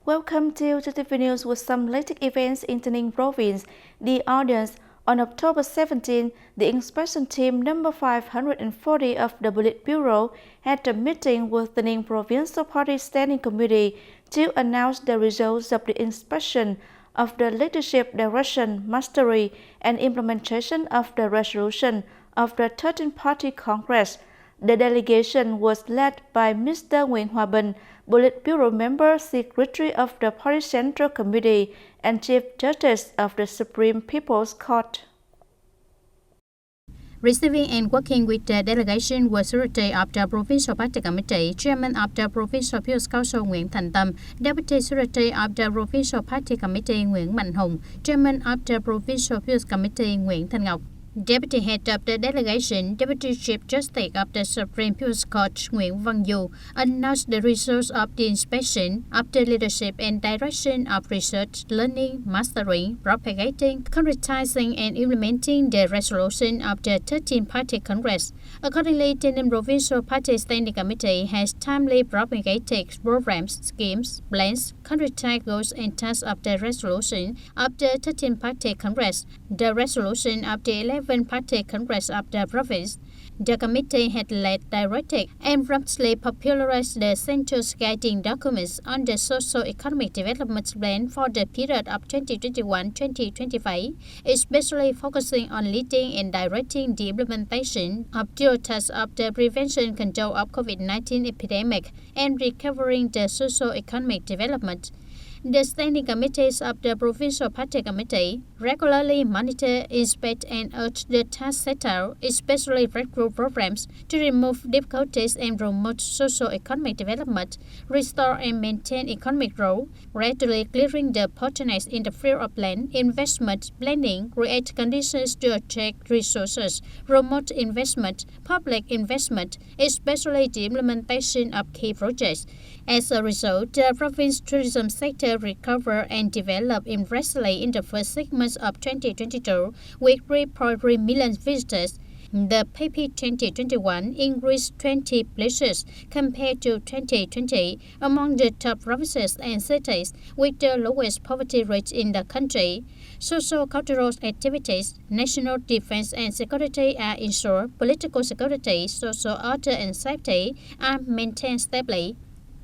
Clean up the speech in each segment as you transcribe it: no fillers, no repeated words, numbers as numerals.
Welcome to TTV News with some latest events in TayNinhTV Province. The audience, on October 17, the inspection team number 540 of the Politburo had a meeting with the TayNinhTV Provincial Party Standing Committee to announce the results of the inspection of the leadership direction, mastery, and implementation of the resolution of the 13th Party Congress. The delegation was led by Mr. Nguyễn Hòa Bình, Politburo member, Secretary of the Party Central Committee, and Chief Justice of the Supreme People's Court. Receiving and working with the delegation was Secretary of the Provincial Party Committee, Chairman of the Provincial People's Council Nguyễn Thành Tâm, Deputy Secretary of the Provincial Party Committee Nguyễn Mạnh Hùng, Chairman of the Provincial People's Committee Nguyễn Thanh Ngọc. Deputy Head of the Delegation, Deputy Chief Justice of the Supreme People's Court Nguyễn Văn Du announced the results of the inspection of the leadership and direction of research, learning, mastering, propagating, concretizing, and implementing the resolution of the 13th Party Congress. Accordingly, the TayNinhTV Provincial Party Standing Committee has timely propagated programs, schemes, plans, concretized goals and tasks of the resolution of the 13th Party Congress, the resolution of the 11th Party Congress of the province. The committee had led, directed, and promptly popularized the Central's guiding documents on the socio-economic development plan for the period of 2021-2025, especially focusing on leading and directing the implementation of the tasks of the prevention control of COVID-19 epidemic and recovering the socio-economic development. The standing committees of the Provincial Party Committee regularly monitor, inspect, and urge the tasks set out, especially breakthrough programs, to remove difficulties and promote socio-economic development, restore and maintain economic growth, gradually clearing the bottlenecks in the field of land, investment, planning, create conditions to attract resources, promote investment, public investment, especially the implementation of key projects. As a result, the province's tourism sector recovered and developed impressively in the first 6 months of 2022, with 3.3 million visitors. The PP 2021 increased 20 places compared to 2020 among the top provinces and cities with the lowest poverty rate in the country. Socio-cultural activities, national defense and security are ensured, political security, social order and safety are maintained stably.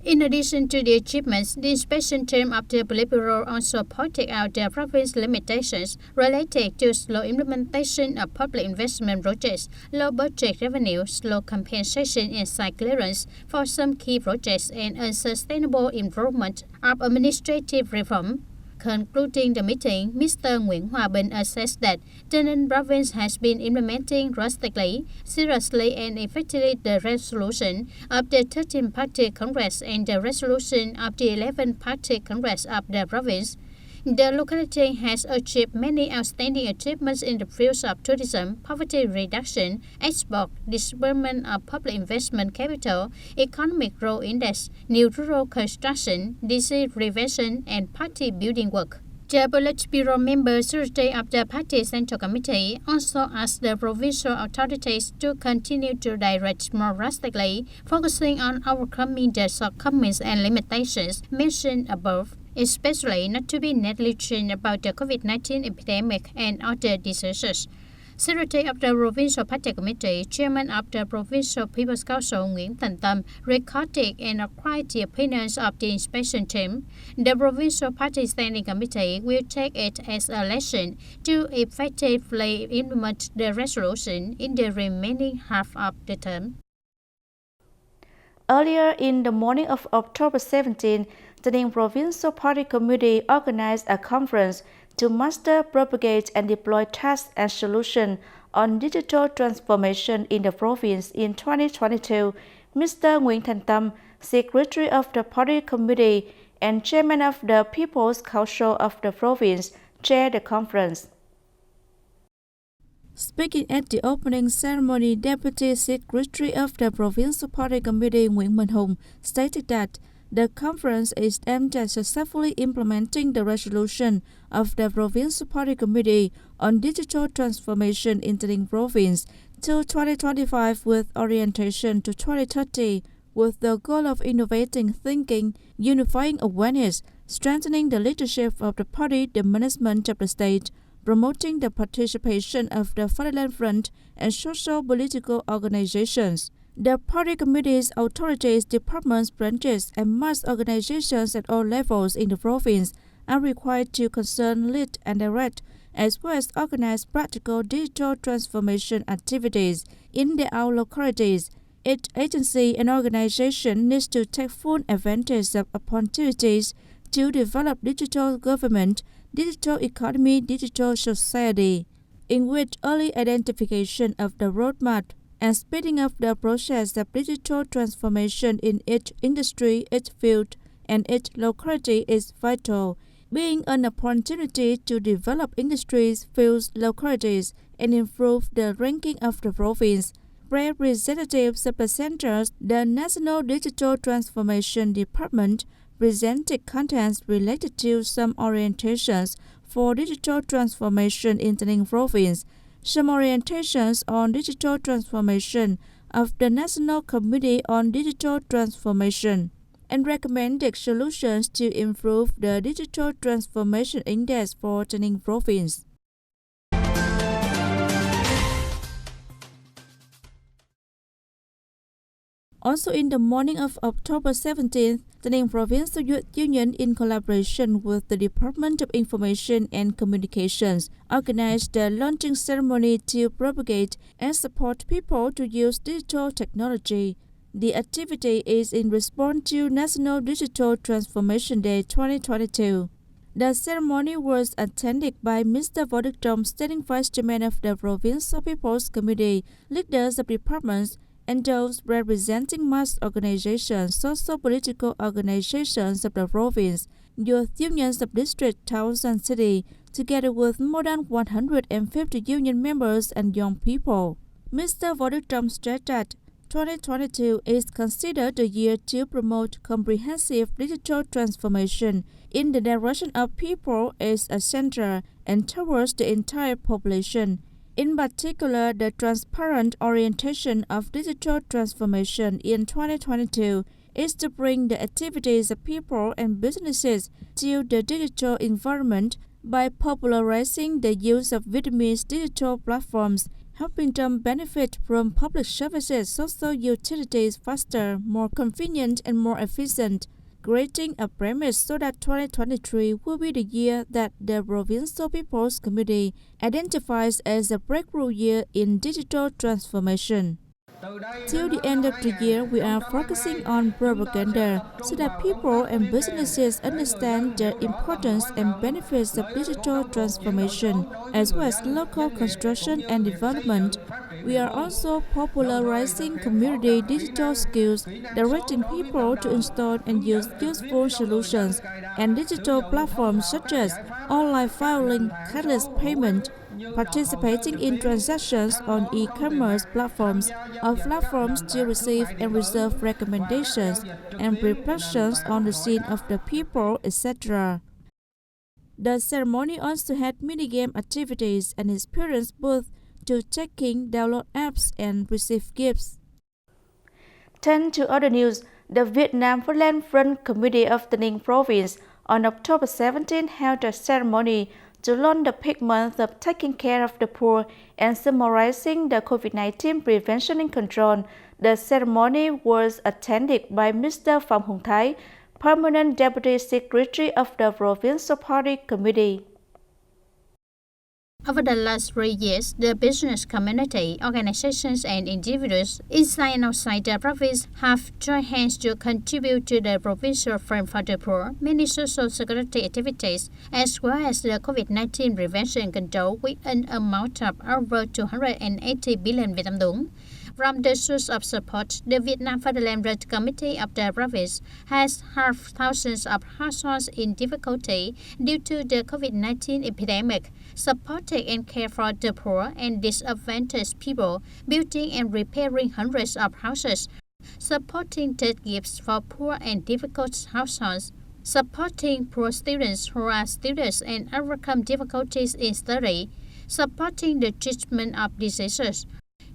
In addition to the achievements, the inspection team of the Politburo also pointed out the province's limitations related to slow implementation of public investment projects, low budget revenue, slow compensation and site clearance for some key projects, and unsustainable improvement of administrative reform. Concluding the meeting, Mr. Nguyễn Hòa Bình assessed that TayNinhTV Province has been implementing drastically, seriously, and effectively the resolution of the 13th Party Congress and the resolution of the 11th Party Congress of the province. The locality has achieved many outstanding achievements in the fields of tourism, poverty reduction, export, disbursement of public investment capital, economic growth index, new rural construction, disease prevention, and party building work. The Politburo member, Secretary of the Party Central Committee, also asked the provincial authorities to continue to direct more drastically, focusing on overcoming the shortcomings and limitations mentioned above, especially not to be negligent about the COVID-19 epidemic and other diseases. Secretary of the Provincial Party Committee, Chairman of the Provincial People's Council Nguyễn Thành Tâm recorded and acquired the opinions of the inspection team. The Provincial Party Standing Committee will take it as a lesson to effectively implement the resolution in the remaining half of the term. Earlier in the morning of October 17, the TayNinhTV Provincial Party Committee organized a conference to master, propagate, and deploy tasks and solutions on digital transformation in the province in 2022. Mr. Nguyễn Thành Tâm, Secretary of the Party Committee and Chairman of the People's Council of the province, chaired the conference. Speaking at the opening ceremony, Deputy Secretary of the Provincial Party Committee Nguyễn Mạnh Hùng stated that the conference is aimed at successfully implementing the resolution of the Provincial Party Committee on digital transformation in TayNinhTV Province to 2025 with orientation to 2030, with the goal of innovating thinking, unifying awareness, strengthening the leadership of the party, the management of the state, promoting the participation of the Fatherland Front and social political organizations. The party committees, authorities, departments, branches, and mass organizations at all levels in the province are required to concern, lead, and direct, as well as organize practical digital transformation activities in their own localities. Each agency and organization needs to take full advantage of opportunities to develop digital government, digital economy, digital society, in which early identification of the roadmap and speeding up the process of digital transformation in each industry, each field, and each locality is vital, being an opportunity to develop industries, fields, localities, and improve the ranking of the province. Representatives of the centers, the National Digital Transformation Department, presented contents related to some orientations for digital transformation in TayNinhTV province, some orientations on digital transformation of the National Committee on Digital Transformation, and recommended solutions to improve the Digital Transformation Index for TayNinhTV province. Also in the morning of October 17th, TayNinhTV Provincial Youth Union, in collaboration with the Department of Information and Communications, organized the launching ceremony to propagate and support people to use digital technology. The activity is in response to National Digital Transformation Day 2022. The ceremony was attended by Mr. Võ Đức Trong, Standing Vice Chairman of the Provincial People's Committee, leaders of departments, and those representing mass organizations, social-political organizations of the province, youth unions of district, towns, and city, together with more than 150 union members and young people. Mr. Võ Đức Trong stressed that 2022 is considered the year to promote comprehensive digital transformation in the direction of people as a center and towards the entire population. In particular, the transparent orientation of digital transformation in 2022 is to bring the activities of people and businesses to the digital environment by popularizing the use of Vietnamese digital platforms, helping them benefit from public services, social utilities faster, more convenient, and more efficient, creating a premise so that 2023 will be the year that the Provincial People's Committee identifies as a breakthrough year in digital transformation. Till the end of the year, we are focusing on propaganda so that people and businesses understand the importance and benefits of digital transformation, as well as local construction and development. We are also popularizing community digital skills, directing people to install and use useful solutions and digital platforms such as online filing, cashless payment, participating in transactions on e-commerce platforms or platforms to receive and reserve recommendations and reflections on the scene of the people, etc. The ceremony also had minigame activities and experience booth to check in, download apps, and receive gifts. Turn to other news. The Vietnam Fatherland Front Committee of TayNinhTV Province on October 17 held a ceremony to launch the peak month of taking care of the poor and summarizing the COVID-19 prevention and control. The ceremony was attended by Mr. Phạm Hùng Thái, Permanent Deputy Secretary of the Provincial Party Committee. Over the last 3 years, the business community, organizations, and individuals inside and outside the province have joined hands to contribute to the Provincial Front for the Poor, many social security activities, as well as the COVID-19 prevention and control with an amount of over 280 billion Vietnam dong. From the source of support, the Vietnam Fatherland Front Committee of the province has helped thousands of households in difficulty due to the COVID-19 epidemic, supporting and care for the poor and disadvantaged people, building and repairing hundreds of houses, supporting debt gifts for poor and difficult households, supporting poor students who are students and overcome difficulties in study, supporting the treatment of diseases.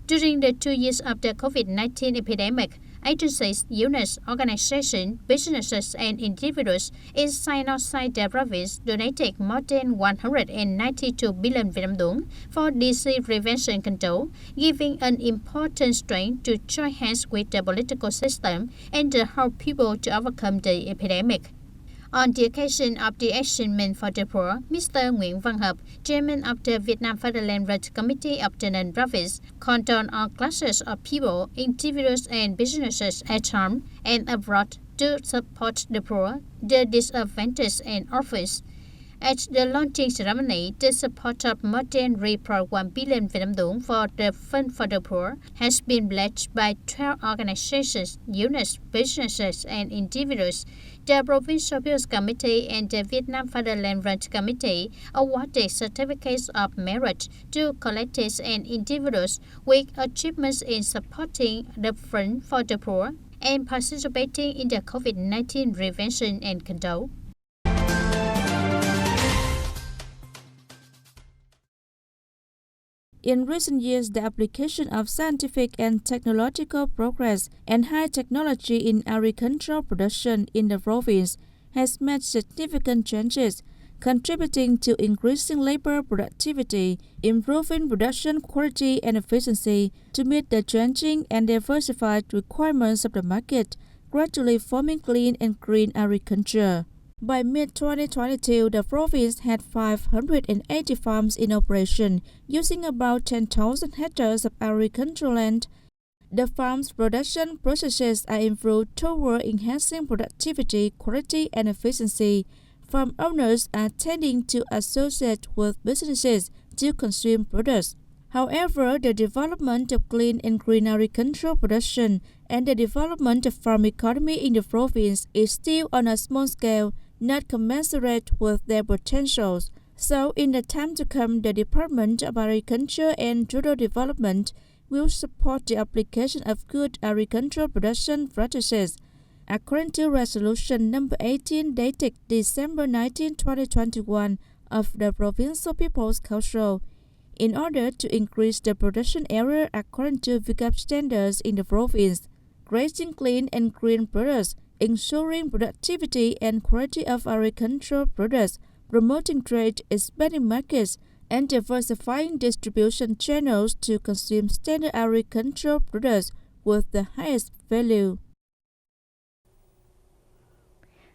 During the 2 years of the COVID-19 epidemic, agencies, units, organizations, businesses, and individuals inside outside the province donated more than 192 billion Vietnam dong for disease prevention control, giving an important strength to join hands with the political system and to help people to overcome the epidemic. On the occasion of the Achievement for the Poor, Mr. Nguyễn Văn Hợp, Chairman of the Vietnam Fatherland Rights Committee of the Ninh Province, called on all classes of people, individuals and businesses at home and abroad to support the poor, the disadvantaged and orphans. At the launching ceremony, the support of more than 3.1 billion Vietnam dong for the Fund for the Poor has been pledged by 12 organizations, units, businesses, and individuals. The Provincial Appeals Committee and the Vietnam Fatherland Rights Committee awarded certificates of merit to collectives and individuals with achievements in supporting the Fund for the Poor and participating in the COVID-19 prevention and control. In recent years, the application of scientific and technological progress and high technology in agricultural production in the province has made significant changes, contributing to increasing labor productivity, improving production quality and efficiency to meet the changing and diversified requirements of the market, gradually forming clean and green agriculture. By mid-2022, the province had 580 farms in operation, using about 10,000 hectares of agricultural land. The farm's production processes are improved toward enhancing productivity, quality, and efficiency. Farm owners are tending to associate with businesses to consume products. However, the development of clean and green agricultural production and the development of farm economy in the province is still on a small scale, not commensurate with their potentials. So, in the time to come, the Department of Agriculture and Rural Development will support the application of good agricultural production practices. According to Resolution number 18 dated December 19, 2021 of the Provincial People's Council, in order to increase the production area according to VICAP standards in the province, grazing clean and green products, ensuring productivity and quality of agricultural products, promoting trade, expanding markets, and diversifying distribution channels to consume standard agricultural products with the highest value.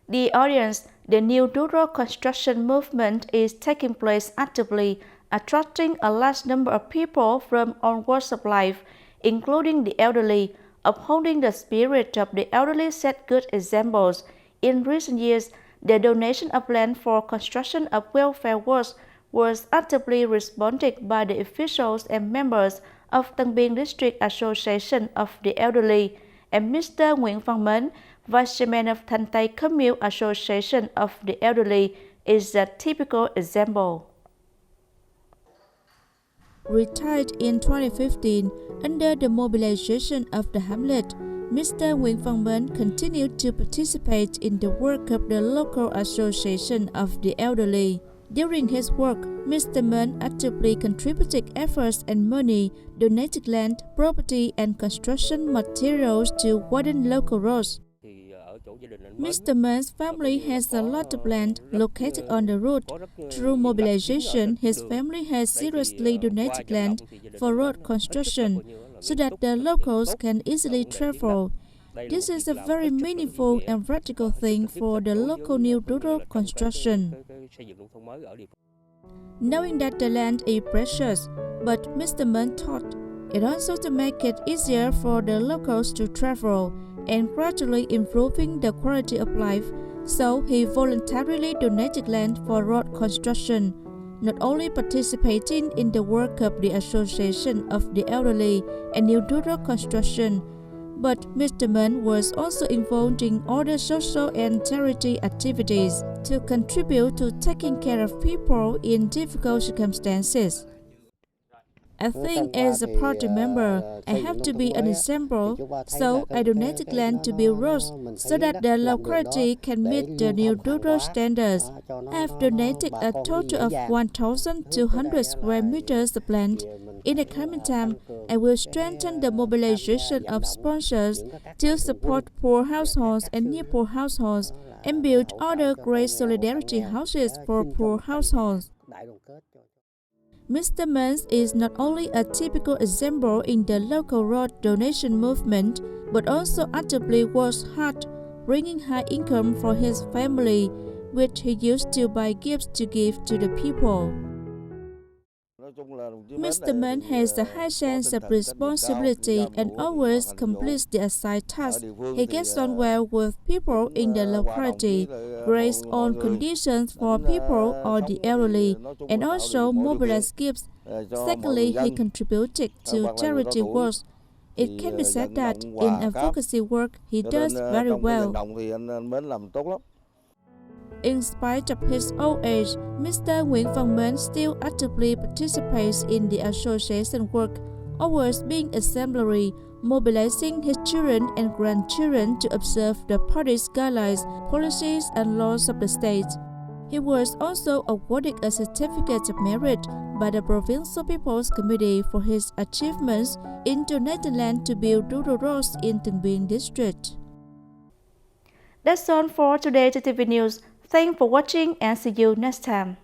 The audience, the new rural construction movement is taking place actively, attracting a large number of people from all walks of life, including the elderly. Upholding the spirit of the elderly set good examples. In recent years, the donation of land for construction of welfare works was actively responded by the officials and members of Tân Biên District Association of the Elderly, and Mr. Nguyễn Văn Mến, Vice Chairman of Thanh Tây Commune Association of the Elderly, is a typical example. Retired in 2015, under the mobilization of the hamlet, Mr. Nguyễn Văn Mến continued to participate in the work of the local association of the elderly. During his work, Mr. Mến actively contributed efforts and money, donated land, property, and construction materials to widen local roads. Mr. Mến family has a lot of land located on the road. Through mobilization, his family has seriously donated land for road construction so that the locals can easily travel. This is a very meaningful and practical thing for the local new rural construction. Knowing that the land is precious, but Mr. Mến thought it also to make it easier for the locals to travel and gradually improving the quality of life, so he voluntarily donated land for road construction, not only participating in the work of the Association of the Elderly and New Rural Construction, but Mr. Mến was also involved in other social and charity activities to contribute to taking care of people in difficult circumstances. I think as a party member, I have to be an example, so I donated land to build roads so that the locality can meet the new rural standards. I have donated a total of 1,200 square meters of land. In the coming time, I will strengthen the mobilization of sponsors to support poor households and near poor households and build other great solidarity houses for poor households. Mr. Mans is not only a typical example in the local road donation movement, but also actively works hard, bringing high income for his family, which he used to buy gifts to give to the people. Mr. Mann has a high sense of responsibility and always completes the assigned task. He gets on well with people in the locality, creates own conditions for people or the elderly, and also mobilizes gifts. Secondly, he contributed to charity work. It can be said that in advocacy work, he does very well. In spite of his old age, Mr. Nguyễn Văn Mến still actively participates in the association work, always being exemplary, mobilizing his children and grandchildren to observe the party's guidelines, policies, and laws of the state. He was also awarded a certificate of merit by the Provincial People's Committee for his achievements in donating land to build rural roads in Tân Biên district. That's all for today TTV News. Thanks for watching and see you next time.